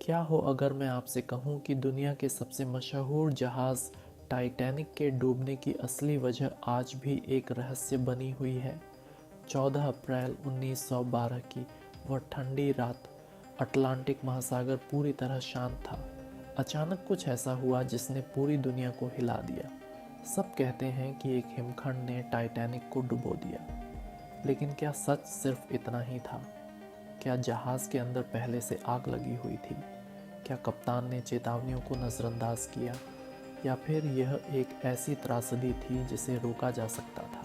क्या हो अगर मैं आपसे कहूं कि दुनिया के सबसे मशहूर जहाज़ टाइटैनिक के डूबने की असली वजह आज भी एक रहस्य बनी हुई है। 14 अप्रैल 1912 की वह ठंडी रात, अटलांटिक महासागर पूरी तरह शांत था। अचानक कुछ ऐसा हुआ जिसने पूरी दुनिया को हिला दिया। सब कहते हैं कि एक हिमखंड ने टाइटैनिक को डुबो दिया, लेकिन क्या सच सिर्फ इतना ही था? क्या जहाज़ के अंदर पहले से आग लगी हुई थी? क्या कप्तान ने चेतावनियों को नज़रअंदाज किया, या फिर यह एक ऐसी त्रासदी थी जिसे रोका जा सकता था?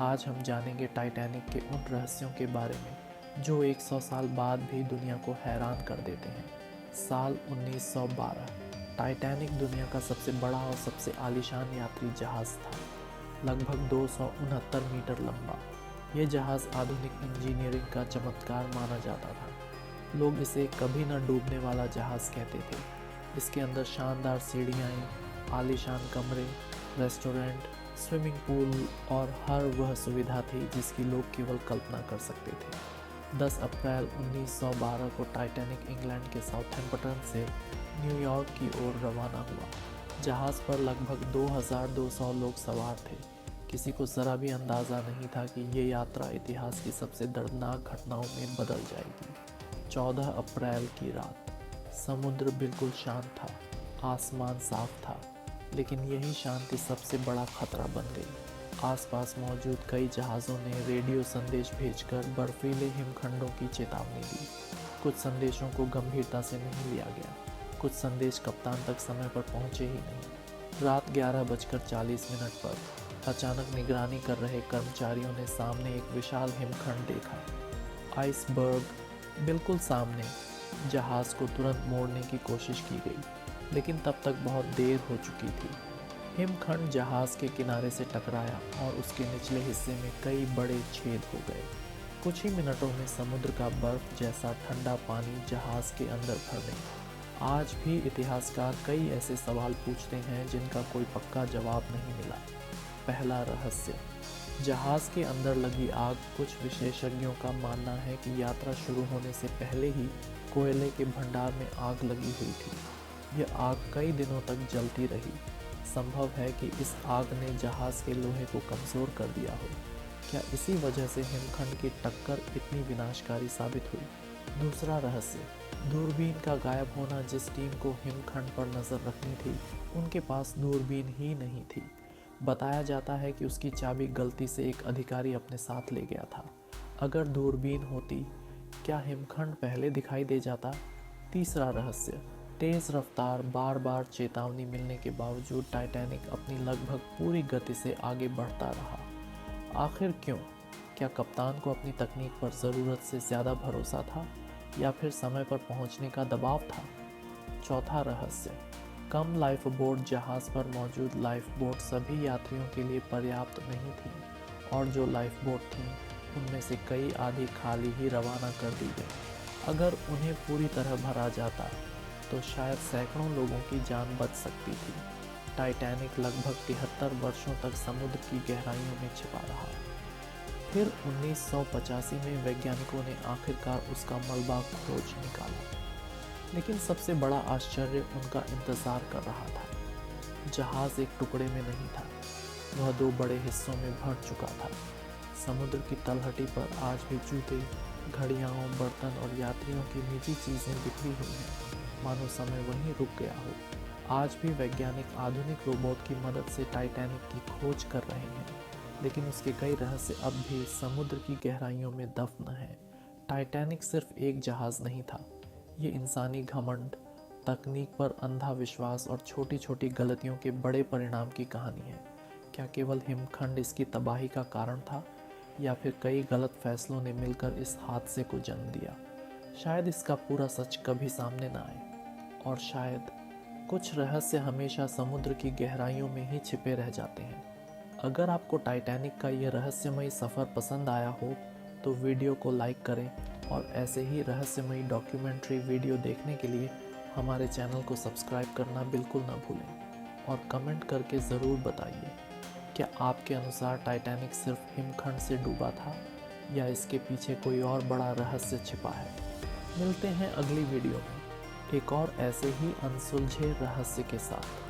आज हम जानेंगे टाइटैनिक के उन रहस्यों के बारे में जो 100 साल बाद भी दुनिया को हैरान कर देते हैं। साल 1912। टाइटैनिक दुनिया का सबसे बड़ा और सबसे आलीशान यात्री जहाज़ था, लगभग 269 मीटर लंबा। यह जहाज़ आधुनिक इंजीनियरिंग का चमत्कार माना जाता था। लोग इसे कभी न डूबने वाला जहाज़ कहते थे। इसके अंदर शानदार सीढ़ियाँ, आलीशान कमरे, रेस्टोरेंट, स्विमिंग पूल और हर वह सुविधा थी जिसकी लोग केवल कल्पना कर सकते थे। 10 अप्रैल 1912 को टाइटैनिक इंग्लैंड के साउथहैम्पटन से न्यूयॉर्क की ओर रवाना हुआ। जहाज़ पर लगभग 2200 लोग सवार थे। किसी को ज़रा भी अंदाज़ा नहीं था कि ये यात्रा इतिहास की सबसे दर्दनाक घटनाओं में बदल जाएगी। 14 अप्रैल की रात, समुद्र बिल्कुल शांत था, आसमान साफ था, लेकिन यही शांति सबसे बड़ा खतरा बन गई। आसपास मौजूद कई जहाज़ों ने रेडियो संदेश भेजकर बर्फीले हिमखंडों की चेतावनी दी। कुछ संदेशों को गंभीरता से नहीं लिया गया, कुछ संदेश कप्तान तक समय पर पहुंचे ही नहीं। रात 11:40 पर अचानक निगरानी कर रहे कर्मचारियों ने सामने एक विशाल हिमखंड देखा। आइसबर्ग बिल्कुल सामने। जहाज़ को तुरंत मोड़ने की कोशिश की गई, लेकिन तब तक बहुत देर हो चुकी थी। हिमखंड जहाज़ के किनारे से टकराया और उसके निचले हिस्से में कई बड़े छेद हो गए। कुछ ही मिनटों में समुद्र का बर्फ जैसा ठंडा पानी जहाज़ के अंदर भर गया। आज भी इतिहासकार कई ऐसे सवाल पूछते हैं जिनका कोई पक्का जवाब नहीं मिला। पहला रहस्य, जहाज़ के अंदर लगी आग। कुछ विशेषज्ञों का मानना है कि यात्रा शुरू होने से पहले ही कोयले के भंडार में आग लगी हुई थी। यह आग कई दिनों तक जलती रही। संभव है कि इस आग ने जहाज़ के लोहे को कमज़ोर कर दिया हो। क्या इसी वजह से हिमखंड की टक्कर इतनी विनाशकारी साबित हुई? दूसरा रहस्य, दूरबीन का गायब होना। जिस टीम को हिमखंड पर नज़र रखनी थी, उनके पास दूरबीन ही नहीं थी। बताया जाता है कि उसकी चाबी गलती से एक अधिकारी अपने साथ ले गया था। अगर दूरबीन होती, क्या हिमखंड पहले दिखाई दे जाता? तीसरा रहस्य, तेज़ रफ्तार। बार बार चेतावनी मिलने के बावजूद टाइटैनिक अपनी लगभग पूरी गति से आगे बढ़ता रहा। आखिर क्यों? क्या कप्तान को अपनी तकनीक पर ज़रूरत से ज़्यादा भरोसा था, या फिर समय पर पहुंचने का दबाव था? चौथा रहस्य, कम लाइफ बोट। जहाज़ पर मौजूद लाइफ बोट सभी यात्रियों के लिए पर्याप्त नहीं थी, और जो लाइफ बोट थीं उनमें से कई आधी खाली ही रवाना कर दी गई। अगर उन्हें पूरी तरह भरा जाता तो शायद सैकड़ों लोगों की जान बच सकती थी। टाइटैनिक लगभग 73 वर्षों तक समुद्र की गहराइयों में छिपा रहा। फिर 1985 में वैज्ञानिकों ने आखिरकार उसका मलबा खोज निकाला, लेकिन सबसे बड़ा आश्चर्य उनका इंतज़ार कर रहा था। जहाज़ एक टुकड़े में नहीं था, वह 2 बड़े हिस्सों में भर चुका था। समुद्र की तलहटी पर आज भी जूते, घड़ियाँ, बर्तन और यात्रियों की निजी चीज़ें बिखरी हुई हैं, मानो समय वहीं रुक गया हो। आज भी वैज्ञानिक आधुनिक रोबोट की मदद से टाइटैनिक की खोज कर रहे हैं, लेकिन उसके कई रहस्य अब भी समुद्र की गहराइयों में दफन हैं। टाइटैनिक सिर्फ एक जहाज़ नहीं था, ये इंसानी घमंड, तकनीक पर अंधा विश्वास और छोटी छोटी गलतियों के बड़े परिणाम की कहानी है। क्या केवल हिमखंड इसकी तबाही का कारण था, या फिर कई गलत फैसलों ने मिलकर इस हादसे को जन्म दिया? शायद इसका पूरा सच कभी सामने ना आए, और शायद कुछ रहस्य हमेशा समुद्र की गहराइयों में ही छिपे रह जाते हैं। अगर आपको टाइटैनिक का यह रहस्यमयी सफ़र पसंद आया हो तो वीडियो को लाइक करें, और ऐसे ही रहस्यमयी डॉक्यूमेंट्री वीडियो देखने के लिए हमारे चैनल को सब्सक्राइब करना बिल्कुल ना भूलें। और कमेंट करके ज़रूर बताइए, क्या आपके अनुसार टाइटैनिक सिर्फ हिमखंड से डूबा था, या इसके पीछे कोई और बड़ा रहस्य छिपा है? मिलते हैं अगली वीडियो में। एक और ऐसे ही अनसुलझे रहस्य के साथ।